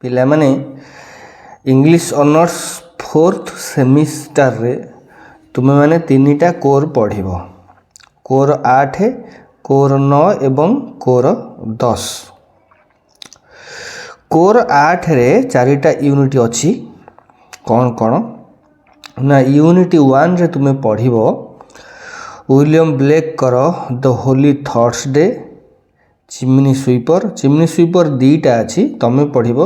ପିଲାମାନେ English honours fourth semester रे तुम मैंने तीनटा कोर पढ़िब कोर 8 कोर 9 एवं कोर 10। कोर 8 रे चारिटा यूनिट अच्छी कौन कौन ना यूनिट 1 रे तुम्हें पढ़िब विलियम ब्लेक कर the holy Thursday chimney sweeper दीटा अच्छी तुम्हें पढ़िब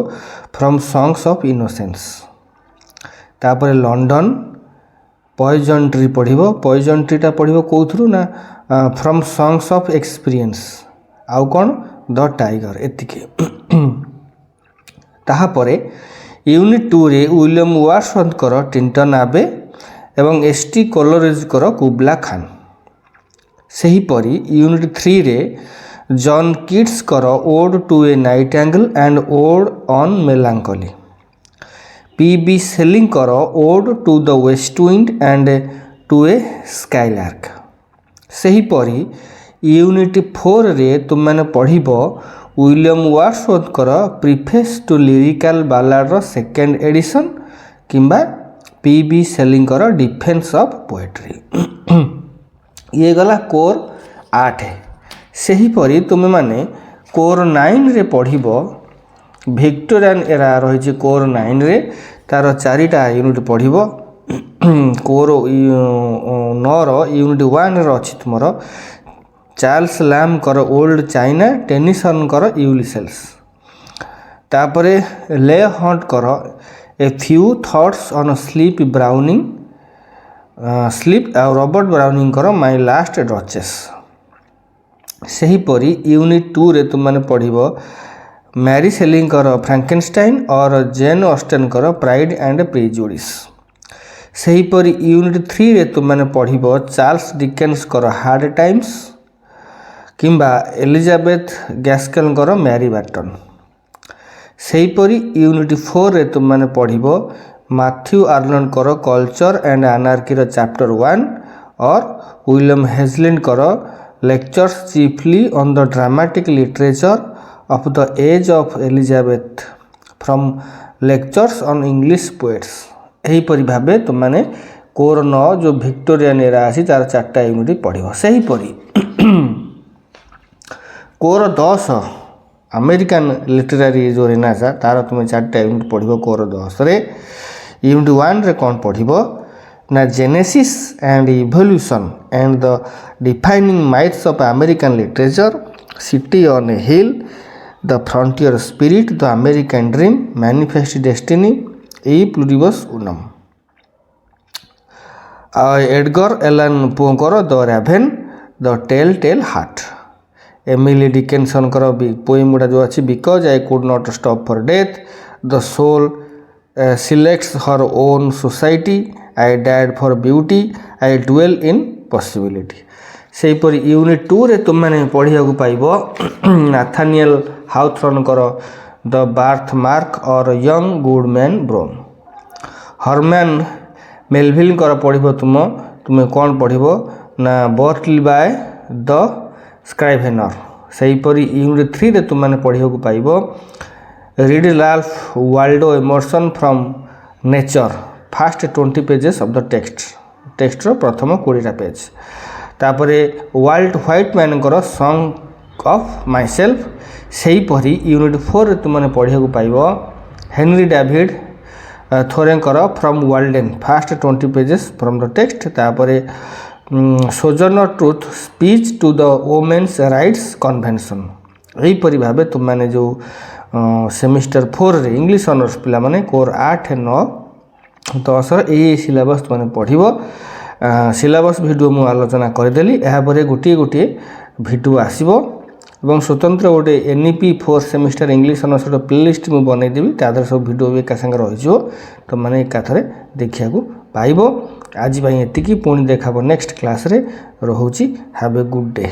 फ्रॉम सॉन्ग्स ऑफ इनोसेंस। तापर लंडन पॉइजन ट्री पढ़िब पॉइजन ट्रीटा पढ़िब कौथरू ना फ्रॉम सॉन्ग्स ऑफ एक्सपीरियंस आउ कौन द टाइगर एतिके। ताहापरे यूनिट 2 रे विलियम वर्ड्सवर्थ कर टिंटन आबे एवं एसटी कोलरिज कर कुबला खान। सेहीपरि यूनिट 3 रे जॉन किट्स कर ode to a nightingale and ode on melancholy. PB. Shelley कर ode to the west wind and to a skylark. सेहीपरि यूनिट 4 रे तुम मैंने पढ़िब विलियम वर्ड्सवर्थ कर प्रीफेस टू लिरिकल बालाड रो सेकेंड एडिशन किंबा पी.बी. सेलिंग कर डिफेंस ऑफ पोएट्री। ये गला कोर 8। सेहीपरि तुम मैंने कोर 9 रे पढ़िब विक्टोरियन एरा रही कोर 9 रे तार चारिटा यूनिट पढ़िब कोर 9 रो यूनिट 1 रो अछि तुमर चार्ल्स लैम कर ओल्ड चाइना टेनिसन कर यूलिसेस। तापरे ले हंट कर a few thoughts on sleep Browning sleep आ रॉबर्ट ब्राउनिंग कर माय लास्ट डचेस। सेहीपरि यूनिट 2 रे तुम मैंने पढ़िब मैरी सेलिंग कर फ्रैंकेनस्टाइन और जेन ऑस्टेन कर प्राइड एंड प्रेजुडिस। सेहीपरि यूनिट 3 रे तुम मैंने पढ़िब चार्ल्स डिकेन्स कर हार्ड टाइम्स किंबा एलिजाबेथ गैस्केल कर मैरी बैटन। सेहीपरि यूनिट 4 रे तुम मैंने पढ़िब मैथ्यू आर्नल्ड कर कल्चर एंड एनार्की रो चैप्टर 1 और विलियम हेजलैंड कर lectures chiefly on the dramatic literature of the age of Elizabeth from lectures on English poets. एहीपरि भाबे तुम माने कोर 9 जो विक्टोरियन एरा आसी तार 4टा यूनिट पढ़िब। सेहीपरि कोर 10 अमेरिकन लिटरेरी जो रेनासा तार तुम 4टा यूनिट पढ़िब कोर 10 रे। यूनिट 1 रे कौन पढ़िब ना genesis and evolution and the defining myths of American literature city on a hill the frontier spirit the American dream manifest destiny e pluribus unum. Edgar Allan पोकर the raven the tell heart. Emily Dickinson कर poem गुड़ा जो अच्छी because I could not stop for death the soul selects her own society I died for beauty I dwell in possibility. सेहीपरि unit 2 रे तुम मैंने पढ़िया पाइब नाथानिएल हाउथर्न कर द बार्थ मार्क और young Goodman Brown. Herman Melville कर पढ़िब तुम्हें कौन पढ़िब ना बर्टली बाय द स्क्राइवेनर। सेहीपरि यूनिट 3 रे तुम मैंने पढ़िया पाइब read Ralph Waldo Emerson from nature first 20 pages of the text रो प्रथम 20टा पेज। तापरे वाल्ट व्हाइटमैन कर सॉन्ग ऑफ माइसेल्फ। सेहीपरि यूनिट 4 रे तुम मैंने पढ़िया पाइब हेनरी डेविड थोरेंकर from Walden fast 20 pages from the text. तापरे Sojourner Truth speech to the women's rights convention. एहीपरि भाबे तुम मैंने जो सेमिस्टर 4 रे इंग्लिश ऑनर्स पिला माने कोर 8 9 10 ए सिलेबस तुम पढ़िब। सिलेबस वीडियो मु आलोचना करदेली यापर गोटे गोटे वीडियो आसब और स्वतंत्र गोटे NEP 4 semester English honours playlist मुझे बनईदेवी तादर सब वीडियो भी एका संगे रही तो मैंने एकाथरे देखा पाइब। आज एतिकी पुणी देखा नेक्स्ट क्लास रे। रोची हैव ए गुड डे।